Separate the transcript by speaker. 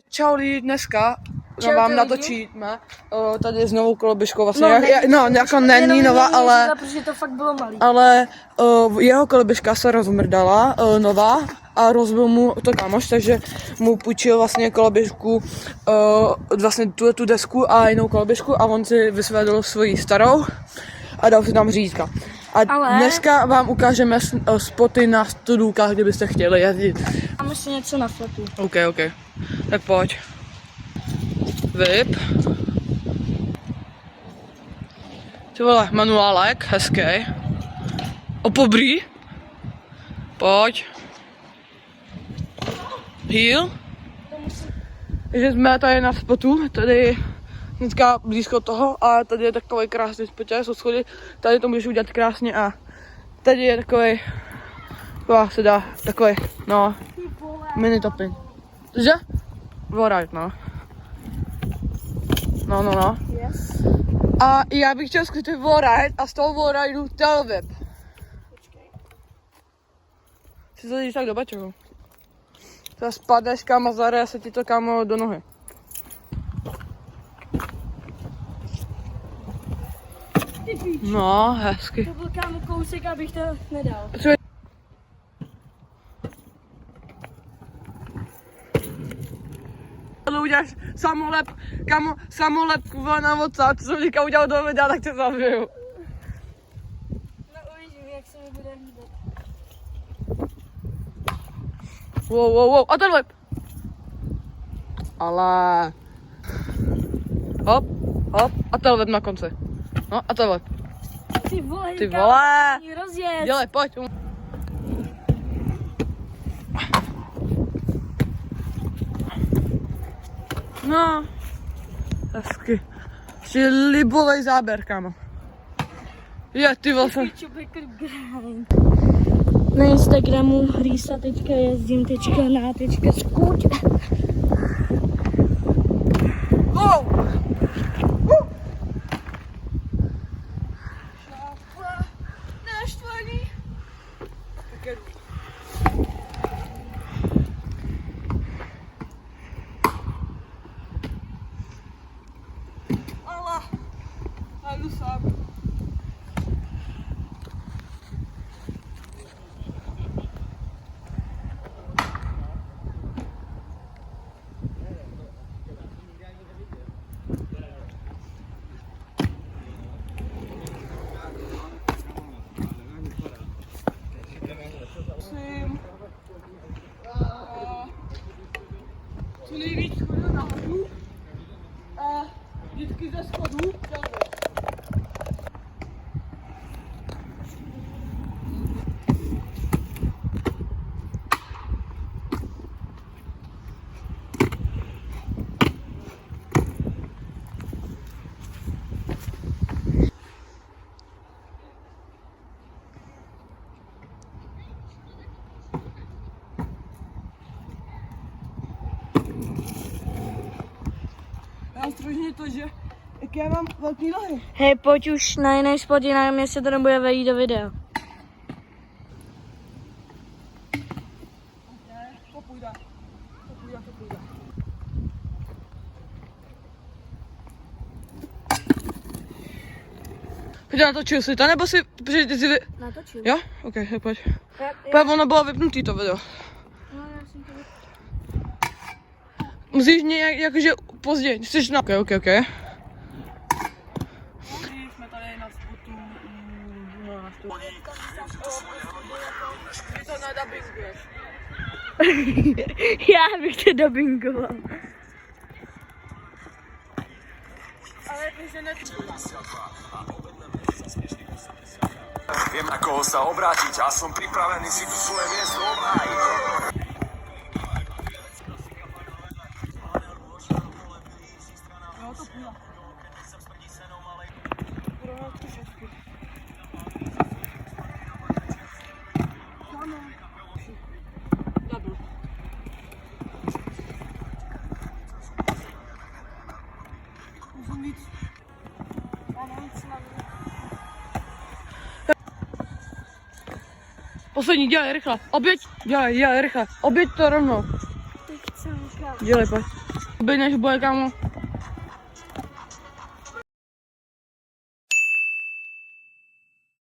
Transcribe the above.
Speaker 1: Čau lidi, dneska
Speaker 2: Čau,
Speaker 1: vám
Speaker 2: lidi.
Speaker 1: natočíme tady s novou koloběžkou vlastně,
Speaker 2: No,
Speaker 1: jako není nová, ale,
Speaker 2: protože to fakt bylo malý.
Speaker 1: ale jeho koloběžka se rozmrdala, nová, a rozbil mu to kámoš, takže mu půjčil vlastně koloběžku, vlastně tu desku a jinou koloběžku a on si vysvedl svoji starou a dal si tam řídka. A dneska vám ukážeme spoty na studůkách, kdybyste chtěli jezdit.
Speaker 2: Máme si něco na fletu.
Speaker 1: OK. Tak pojď. Vyp. Ty vole, manuálek, hezký. Opobrý. Pojď. Heel. Takže jsme tady na spotu, tady hnedka blízko toho a tady je takový krásný spot, jsou schody, tady to můžeš udělat krásně a tady je takový, se dá, takový, no, mini topping. Cože? Wallride, no. No.
Speaker 2: Yes.
Speaker 1: A já bych chtěl zkusit wallride a z toho wallrideu tail whip. Si to jdeš tak do bačohu. Třeba spadneš, kámo, zare se ti to, kámo, do nohy. No, hezky.
Speaker 2: To byl, kámo, kousek, abych to nedal.
Speaker 1: Uděláš samolep, kámo, samolep na WhatsApp, co jsem teďka udělal do videa, tak tě zabiju.
Speaker 2: No uvidím, jak se mi bude líbit.
Speaker 1: Wow, a ten lep. Ale. Hop, a ten lep na konci. No, a ten lep.
Speaker 2: Ty vole, rozjet.
Speaker 1: Dělej, pojď. No, hezky. Ještě libovej záběr, kámo. Je, ty vlastně.
Speaker 2: Na Instagramu Rýsa teďka jezdím, _na_skuť.
Speaker 1: Wow! Naštvaný. Allah. A jdu sám. Co nejvíc schodů nahoru a vždycky ze schodů. Já strožně to, že jak já mám velký nohy.
Speaker 2: Hej, pojď už na jiný spot, jinak mě se to nebude vejít do videa.
Speaker 1: To půjde. Pojď natočil si to, nebo si, protože ty si
Speaker 2: Natočil.
Speaker 1: Jo? OK, pojď. Pojď, ono bylo vypnutý to video.
Speaker 2: No, já jsem to
Speaker 1: Musíš nějak, jakože později, chceš na... OK. Jsme tady na spotu, na spotu. Ty to nadabinguješ.
Speaker 2: Já bych to dubbingoval.
Speaker 1: Ale že
Speaker 3: Viem, na koho sa obrátiť a som pripravený si tu svoje miesto obhájiť.
Speaker 1: Jo, to půjde. Poslední, dělej rychle. Oběť, dělej rychle. Oběť to rovnou. Dělej, pojď. By než bude, kámo.